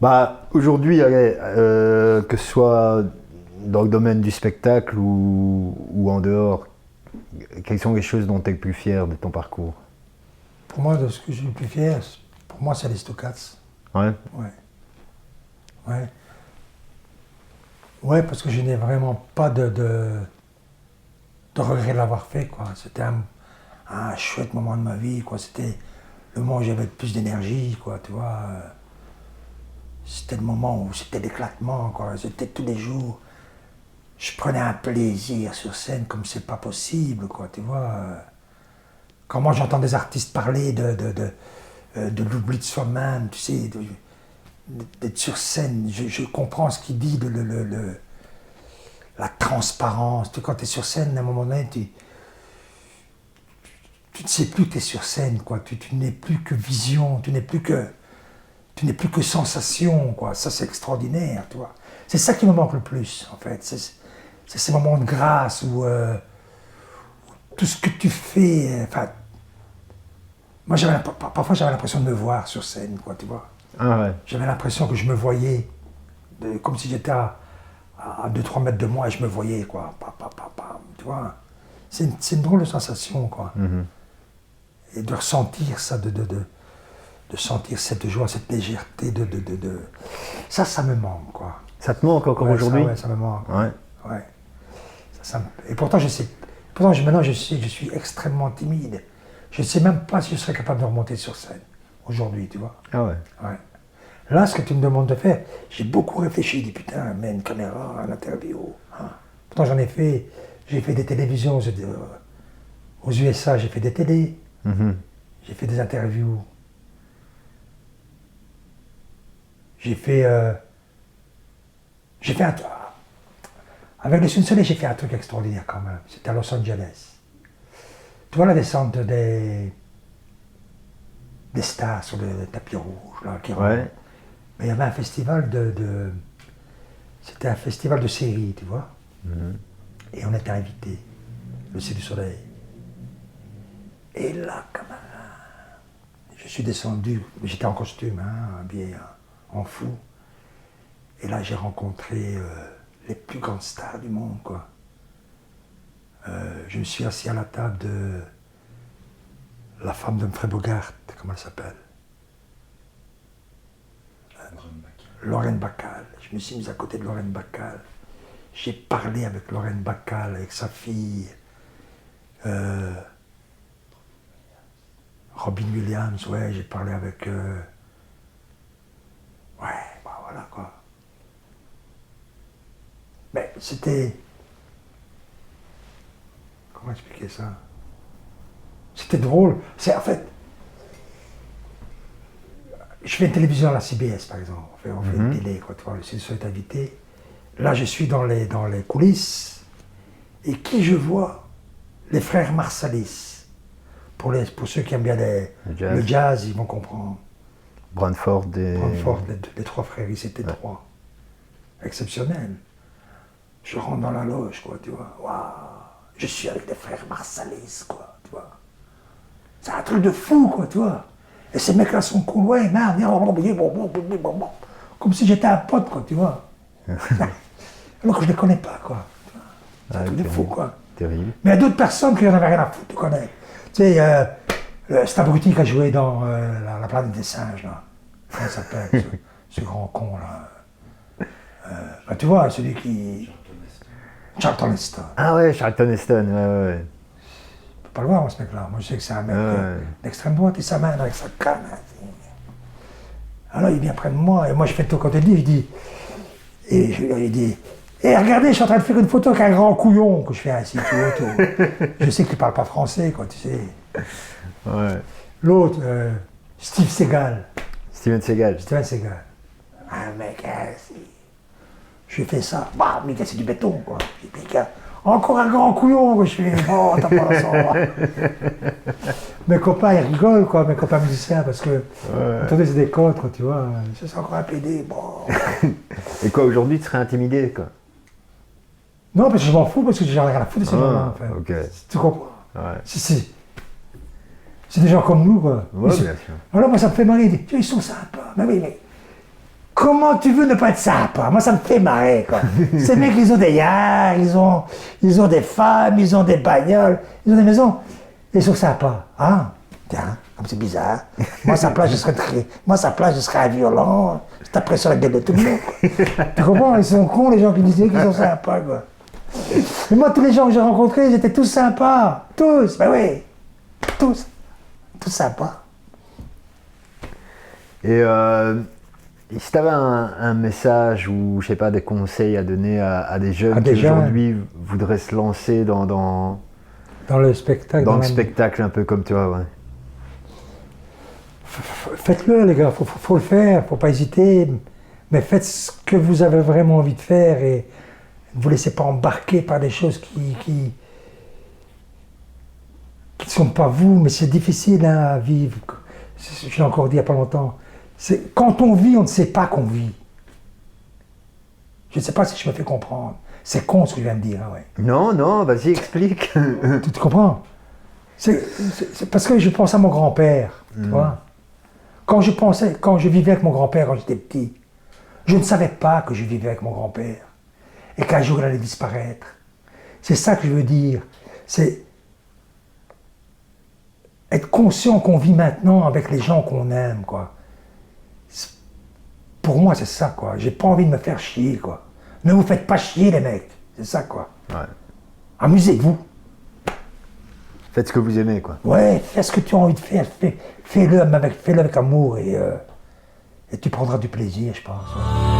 Bah, aujourd'hui, allez, que ce soit dans le domaine du spectacle ou en dehors, quelles sont les choses dont tu es le plus fier de ton parcours? Pour moi, de ce que je suis le plus fier, pour moi, c'est les Stockats. Ouais. Ouais. Ouais. Ouais, parce que je n'ai vraiment pas de regret de l'avoir fait, quoi. C'était un chouette moment de ma vie, quoi. C'était le moment où j'avais le plus d'énergie, quoi, tu vois. C'était le moment où c'était l'éclatement, quoi. C'était tous les jours. Je prenais un plaisir sur scène comme c'est pas possible, quoi, tu vois. Quand moi j'entends des artistes parler de l'oubli de soi-même, tu sais, d'être sur scène, je comprends ce qu'il dit, la transparence. Tu, quand tu es sur scène, à un moment donné, tu ne sais plus que tu es sur scène, quoi. Tu n'es plus que vision, tu n'es plus que sensation, quoi. Ça, c'est extraordinaire, tu vois. C'est ça qui me manque le plus, en fait. C'est ces moments de grâce où tout ce que tu fais, enfin, moi, parfois, j'avais l'impression de me voir sur scène, quoi, tu vois. Ah ouais. J'avais l'impression que je me voyais, comme si j'étais à 2-3 mètres de moi et je me voyais, quoi. Tu vois. C'est une drôle de sensation, quoi. Et de ressentir ça, de sentir cette joie, cette légèreté, ça me manque, quoi. Ça te manque encore aujourd'hui? Ça me manque. Ouais. Ouais. Et pourtant, maintenant, je sais que je suis extrêmement timide. Je ne sais même pas si je serais capable de remonter sur scène, aujourd'hui, tu vois. Ah ouais. Ouais. Là, ce que tu me demandes de faire, j'ai beaucoup réfléchi, j'ai dit putain, mais une caméra, un interview. Hein. Pourtant, j'ai fait des télévisions aux USA, j'ai fait des télés, j'ai fait des interviews. J'ai fait avec le Sun Soleil, j'ai fait un truc extraordinaire quand même. C'était à Los Angeles. Tu vois la descente des stars sur le tapis rouge, là, qui rentrent. Ouais. Mais il y avait un festival c'était un festival de séries, tu vois. Et on était invités, le Cirque du Soleil. Et là, quand même, je suis descendu, j'étais en costume, hein, habillé en fou. Et là, j'ai rencontré les plus grandes stars du monde, quoi. Je me suis assis à la table de la femme d'Humphrey Bogart, comment elle s'appelle? Lorraine Bacall. Je me suis mis à côté de Lorraine Bacall. J'ai parlé avec Lorraine Bacall, avec sa fille. Robin Williams, ouais, j'ai parlé avec... Ouais, bah voilà, quoi. Mais c'était... Comment expliquer ça? C'était drôle. En fait... Je fais une télévision à la CBS, par exemple. On fait une télé, quoi, tu vois, le CSO est invité. Là, je suis dans les coulisses. Et qui je vois? Les frères Marsalis. Pour ceux qui aiment bien le jazz, ils vont comprendre. Branford Les trois frères, ils étaient trois. Exceptionnel. Je rentre dans la loge, quoi, tu vois. Waouh! Je suis avec les frères Marsalis, quoi, tu vois. C'est un truc de fou, quoi, tu vois. Et ces mecs-là sont cool, ouais, merde, comme si j'étais un pote, quoi, tu vois. Alors que je les connais pas, quoi. C'est un truc de fou, quoi. Terrible. Mais il y a d'autres personnes qui n'en avaient rien à foutre de connaître. Tu sais, c'est abruti qui a joué dans la planète des singes, là. Comment ça s'appelle, ce grand con, là. Bah, tu vois, celui qui... Charlton Heston. Ah ouais, Charlton Heston, ouais. Je peux pas le voir, moi, ce mec-là. Moi, je sais que c'est un mec d'extrême droite, et sa main avec sa canne. Alors, il vient près de moi, et moi, je fais tout côté de lui, je dis... Et je lui dis... Et regardez, je suis en train de faire une photo avec un grand couillon, que je fais ainsi, tout autour. Je sais qu'il parle pas français, quoi, tu sais. Ouais. L'autre, Steven Seagal. Steven Seagal. Un mec, ainsi. Je lui fais ça, bah, mais c'est du béton, quoi. Et puis, encore un grand couillon, quoi. Je fais, oh, t'as pas la sang. Mes copains, ils rigolent, quoi, mes copains musiciens, parce que, attendez, c'est des codes, quoi, tu vois. C'est encore un PD, bon. Et quoi, aujourd'hui, tu serais intimidé, quoi? Non, parce que je m'en fous, parce que j'en ai rien à foutre de ces gens-là, en fait. Ok. Tu comprends? Ouais. C'est des gens comme nous, quoi. Ouais, bien sûr. Alors moi, ça me fait marrer, ils sont sympas. Mais oui, mais Comment tu veux ne pas être sympa? Moi, ça me fait marrer, quoi. Ces mecs, ils ont des yachts, ils ont des femmes, ils ont des bagnoles, ils ont des maisons. Ils sont sympas. Ah, tiens, comme c'est bizarre. Moi, à sa place, je serais violent. Je taperais sur la gueule de tout le monde. Tu comprends? Ils sont cons, les gens qui disaient qu'ils sont sympas, quoi. Mais moi, tous les gens que j'ai rencontrés, ils étaient tous sympas. Tous, ben oui. Tous. Tous sympas. Et si tu avais un message ou, je sais pas, des conseils à donner à des jeunes qui aujourd'hui voudraient se lancer dans le spectacle. Dans le spectacle, un peu comme toi, ouais. Faites-le, les gars, faut le faire, faut pas hésiter. Mais faites ce que vous avez vraiment envie de faire et ne vous laissez pas embarquer par des choses qui ne sont pas vous, mais c'est difficile hein, à vivre. Je l'ai encore dit il n'y a pas longtemps. Quand on vit, on ne sait pas qu'on vit. Je ne sais pas si je me fais comprendre. C'est con ce que je viens de dire. Hein, ouais. Non, vas-y, explique. Tu te comprends? C'est parce que je pense à mon grand-père. Tu vois? Quand je vivais avec mon grand-père quand j'étais petit, je ne savais pas que je vivais avec mon grand-père et qu'un jour il allait disparaître. C'est ça que je veux dire. C'est être conscient qu'on vit maintenant avec les gens qu'on aime, quoi. Pour moi, c'est ça, quoi. J'ai pas envie de me faire chier, quoi. Ne vous faites pas chier, les mecs. C'est ça, quoi. Ouais. Amusez-vous. Faites ce que vous aimez, quoi. Ouais, fais ce que tu as envie de faire. Fais-le avec amour et tu prendras du plaisir, je pense. Ouais.